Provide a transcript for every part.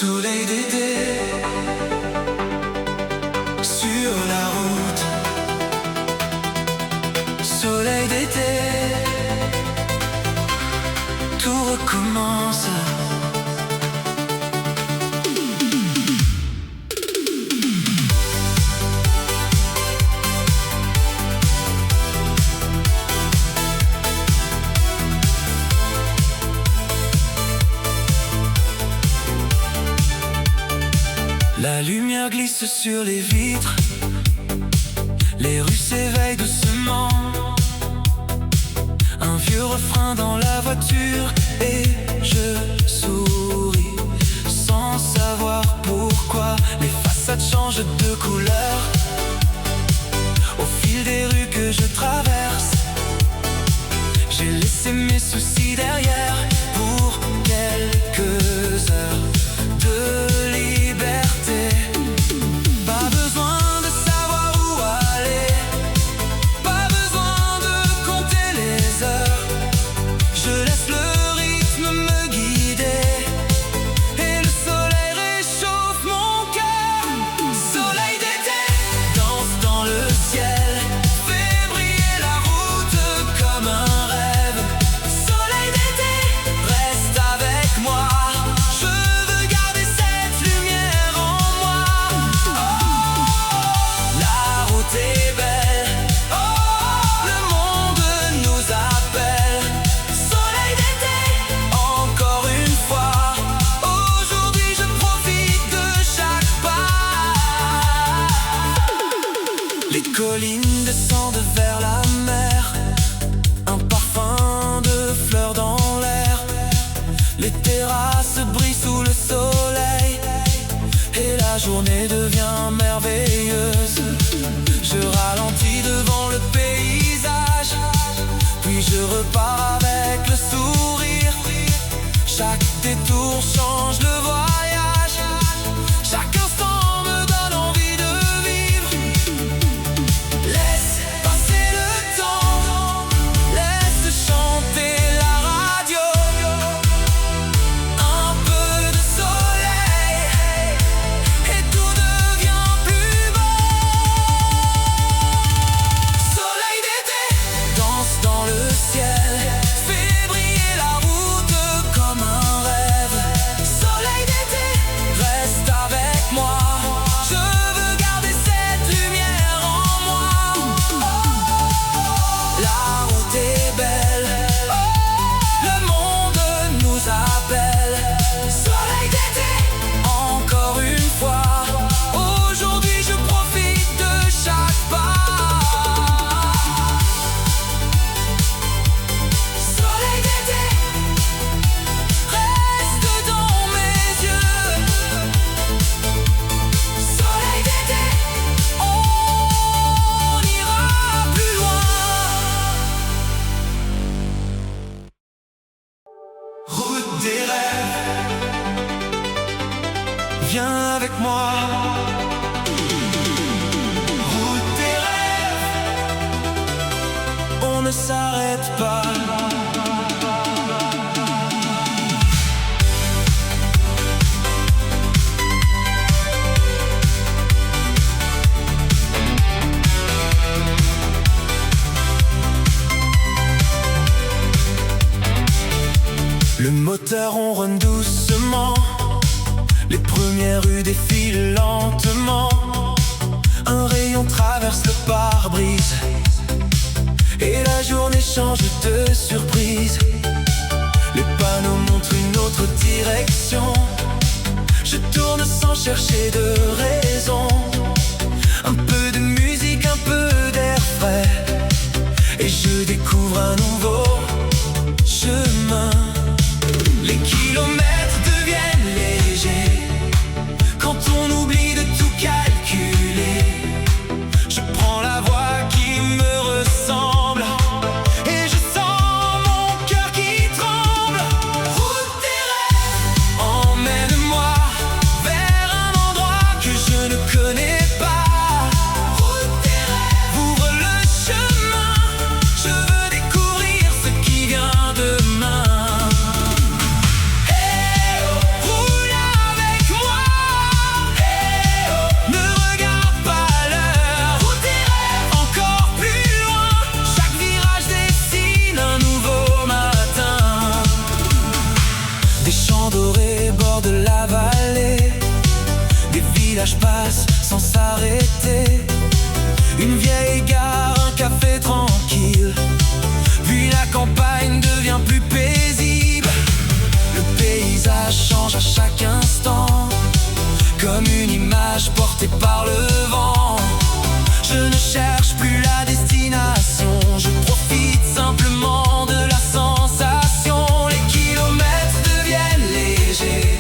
Soleil d'été sur la route. Soleil d'été, tout recommence. La lumière glisse sur les vitres, les rues s'éveillent doucement. Un vieux refrain dans la voiture et je souris sans savoir pourquoi. Les façades changent de couleur au fil des rues que je traverse. J'ai laissé mes soucis derrière pour quelques heures de liberté. Pas besoin de savoir où aller, pas besoin de compter les heures. Je laisse le rythme me guider et le soleil réchauffe mon cœur. Soleil d'été danse dans le ciel, fait briller la route comme un rêve. Soleil d'été reste avec moi, je veux garder cette lumière en moi. La route est belle, le monde nous appelle. Soleil d'été, encore une fois, aujourd'hui je profite de chaque pas. Les collines descendent vers la mer, un parfum de fleurs dans l'air. Les terrasses brillent sous le soleil et la journée devient merveilleuse. Je ralentis devant le paysage, puis je repars avec le sourire. Chaque détour change le voyage, chaque instant me donne envie de vivre. Laisse passer le temps, laisse chanter la radio. Un peu de soleil et tout devient plus beau. Soleil d'été danse dans le ciel, fait briller la route comme un rêve. Soleil d'été reste avec moi, je veux garder cette lumière en moi. La route est belle, le monde nous appelle. Soleil d'été, encore une fois, aujourd'hui je profite de chaque pas. Soleil d'été reste dans mes yeux. Soleil d'été, on ira plus loin. Route des rêves, viens avec moi. Route des rêves, on ne s'arrête pas. Le moteur ronronne doucement, les premières rues défilent lentement. Un rayon traverse le pare-brise et la journée change de surprise. Les panneaux montrent une autre direction, je tourne sans chercher de raison. Un peu de musique, un peu d'air frais, et je découvre un nouveau chemin. Les kilomètres deviennent légers quand on oublie de tout calculer. Je prends la voie qui me ressemble et je sens mon cœur qui tremble. Route des rêves, emmène-moi vers un endroit que je voyage passe sans s'arrêter. Une vieille gare, un café tranquille, puis la campagne devient plus paisible. Le paysage change à chaque instant, comme une image portée par le vent. Je ne cherche plus la destination, je profite simplement de la sensation. Les kilomètres deviennent légers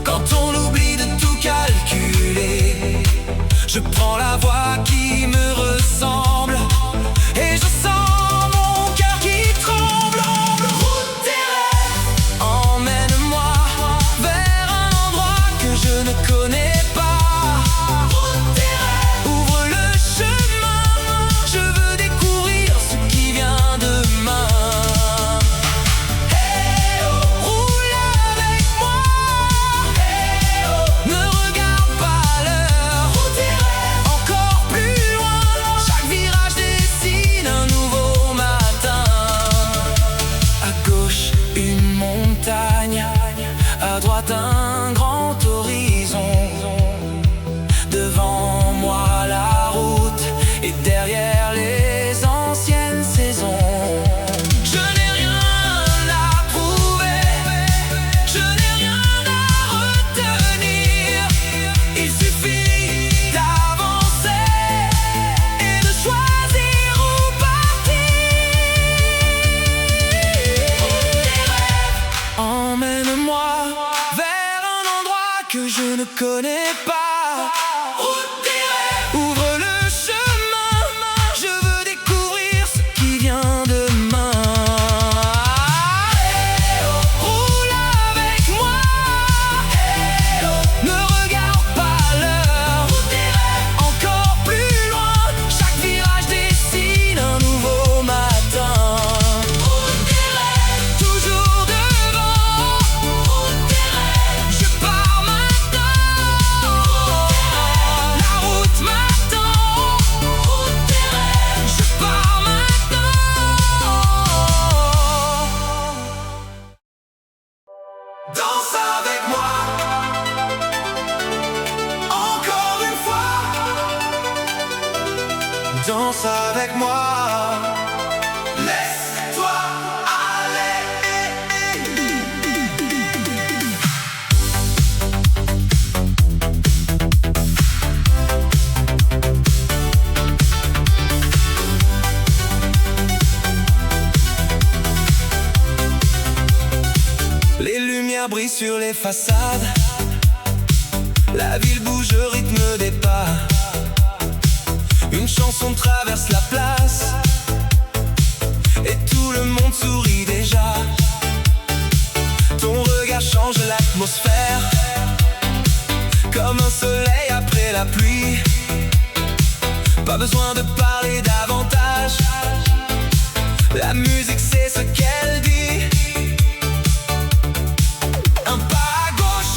quand on oublie de tout calculer. Je prends la voie qui me ressemble et je sens mon cœur qui tremble. Route des rêves, emmène-moi vers un endroit que je ne connais pas. Route des rêves, ouvre le chemin, je veux découvrir ce qui vient demain. Hey oh, roule avec moi. Hey oh, ne regarde pas l'heure. Route des rêves, encore plus loin, chaque virage dessine un nouveau matin. À gauche une montagne, à droite un grand horizon. Devant moi la route et derrière les anciennes saisons. Je n'ai rien à prouver, je n'ai rien à retenir. Il suffit d'avancer et de choisir où partir. Emmène-moi vers un endroit que je ne connais pas. Route des rêves, ouvre le chemin, je veux découvrir ce qui vient demain. Hey oh, roule avec moi. Hey oh, ne regarde pas l'heure. Route des rêves, encore plus loin, chaque virage dessine un nouveau matin. Route des rêves, toujours devant. Route des rêves, je pars maintenant. La route m'attend. Route des rêves, je pars maintenant. Danse avec moi, encore une fois. Danse avec moi, laisse-toi aller. Les lumières brillent sur les façades, la ville bouge au rythme des pas. Une chanson traverse la place et tout le monde sourit déjà. Ton regard change l'atmosphère, comme un soleil après la pluie. Pas besoin de parler davantage, la musique sait ce qu'elle dit. Un pas à gauche,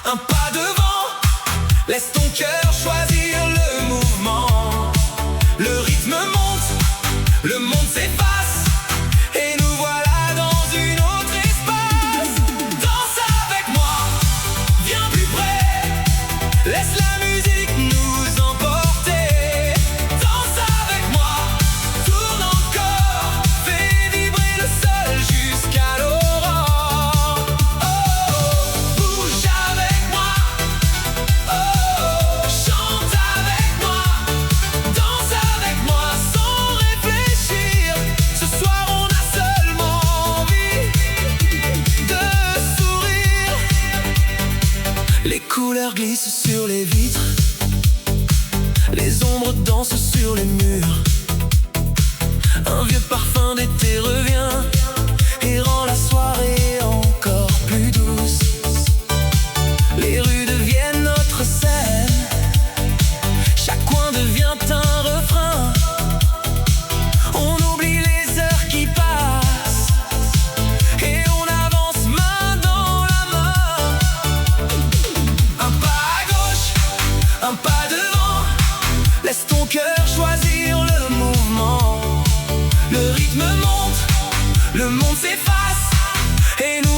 un pas devant, laisse ton cœur choisir le mouvement. Le rythme monte, le monde s'efface et nous voilà dans une autre espace. Danse avec moi, viens plus près, laisse la musique nous emporter. Danse avec moi, tourne encore, fais vibrer le sol jusqu'à l'aurore. Oh, oh, bouge avec moi, oh, oh, chante avec moi, danse avec moi sans réfléchir. Ce soir on a seulement envie de sourire. Les couleurs glissent sur les vitres, les ombres dansent sur les murs. Un vieux parfum d'été revient et rend la soirée encore plus douce. Les rues deviennent notre scène, chaque coin devient un refrain. On oublie les heures qui passent et on avance main dans la main. Un pas à gauche, un pas devant, laisse ton cœur choisir le mouvement. Le rythme monte, le monde s'efface et nous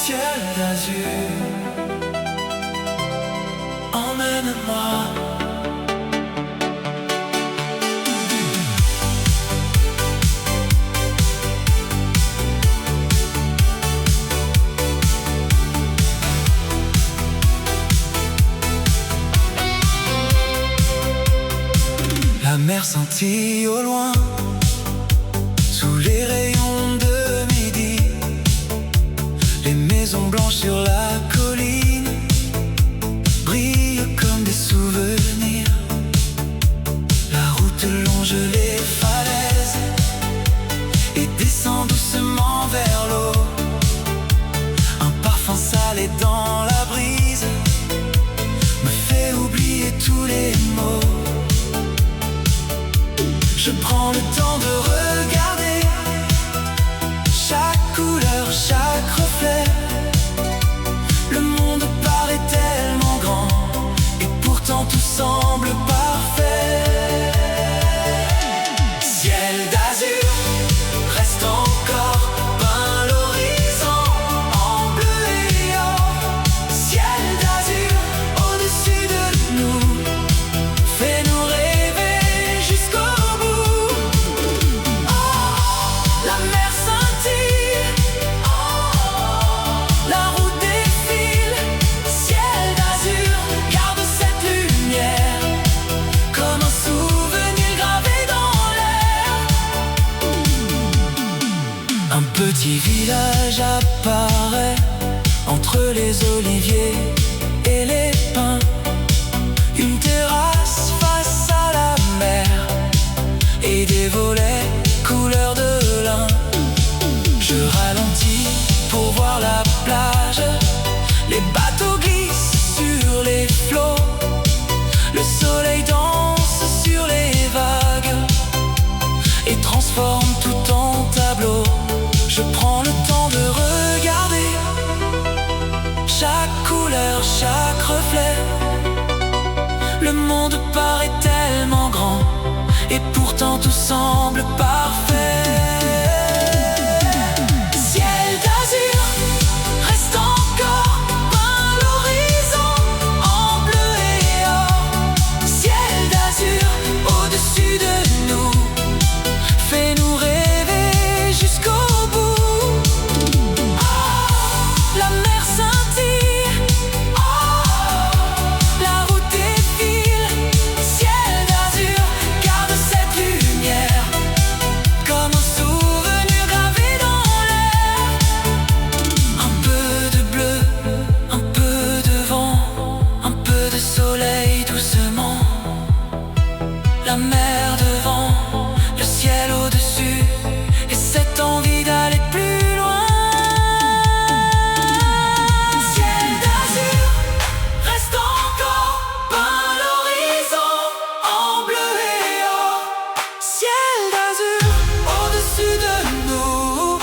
ciel d'azur. Emmène-moi. La mer scintille au loin, sous les rayons de midi. Les maisons blanches sur la colline brillent comme des souvenirs. La route longe les falaises et descend doucement vers l'eau. Un parfum salé dans la brise me fait oublier tous les mots. Je prends le temps de regarder chaque couleur, chaque reflet. Le monde paraît tellement grand et pourtant tout semble parfait. Ciel d'azur, reste encore, peint l'horizon en bleu et or. Ciel d'azur, au-dessus de nous, fais-nous rêver jusqu'au bout. La mer scintille, la route défile. Ciel d'azur, garde cette lumière comme un souvenir gravé dans l'air. Un petit village apparaît entre les oliviers et les pins. Une terrasse face à la mer et des volets couleur de lin. Je ralentis pour voir la plage. Les bateaux glissent sur les flots. Le soleil danse sur les vagues et transforme tout en tableau. Je prends le temps de regarder chaque couleur, chaque reflet. Le monde paraît tellement grand et pourtant tout semble parfait. Ciel d'azur, reste encore, peint l'horizon en bleu et or. Ciel d'azur, au-dessus de nous, fais-nous rêver jusqu'au bout. La mer scintille, la route défile. Ciel d'azur, garde cette lumière comme un souvenir gravé dans l'air. Un peu de bleu, un peu de vent, un peu de soleil doucement. La mer devant, le ciel au-dessus, et cette envie d'aller plus loin. Ciel d'azur, reste encore, peint l'horizon en bleu et or. Ciel d'azur, au-dessus de nous,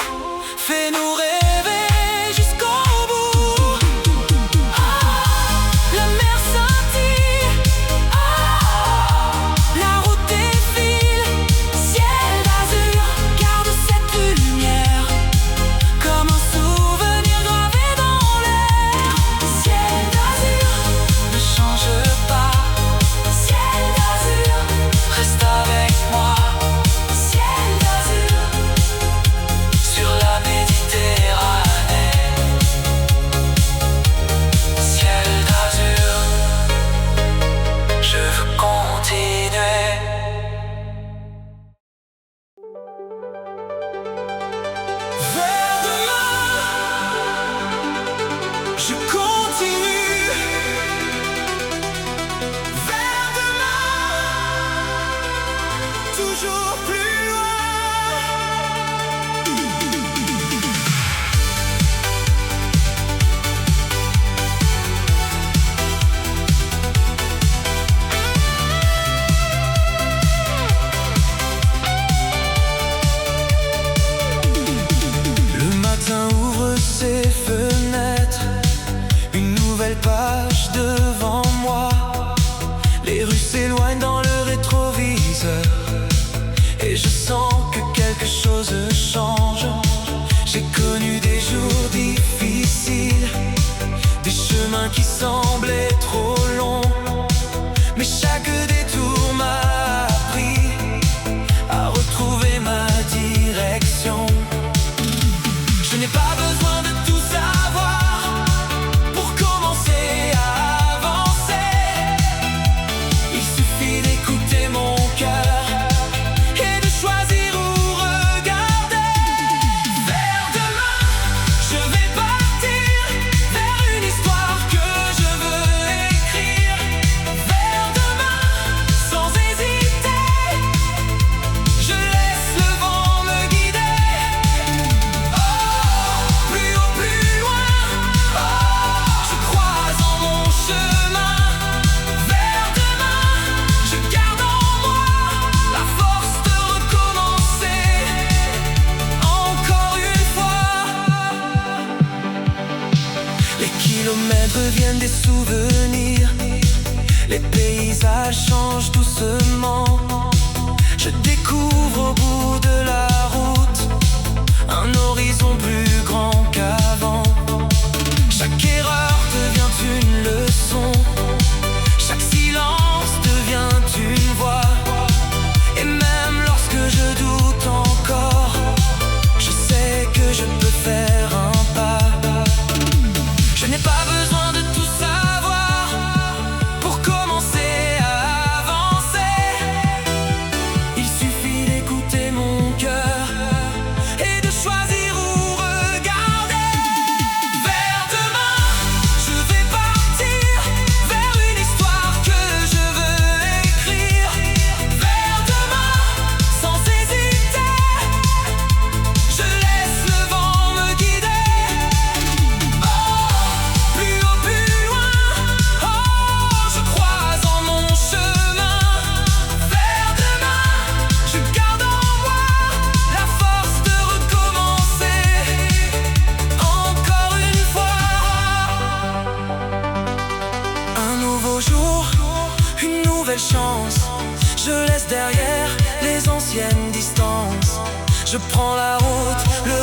fais-nous rêver jusqu'au bout. La mer scintille, la route défile. Ciel d'azur, garde cette lumière comme un souvenir gravé dans l'air. Ciel d'azur, ne change pas. Ciel d'azur, reste avec moi. Ciel d'azur, sur la Méditerranée. Ciel d'azur, je veux continuer. Vers demain, je continue. Vers demain, toujours plus loin. Le matin ouvre ses fenêtres, kilomètres deviennent des souvenirs. Les paysages changent doucement. Je découvre au bout de la route un horizon plus grand qu'avant. Chaque erreur devient une leçon. Chaque silence devient une voix. Et même lorsque je doute encore, je sais que je peux faire un pas. Je n'ai pas besoin de tout savoir pour commencer à avancer. Il suffit d'écouter mon cœur et de choisir où regarder. Vers demain, je vais partir vers une histoire que je veux écrire. Vers demain, sans hésiter, je laisse le vent me guider. Plus haut, plus loin, je croise en mon chemin. Vers demain, je garde en moi la force de recommencer encore une fois. Un nouveau jour, une nouvelle chance. Je laisse derrière les anciennes distances. Je prends la route, le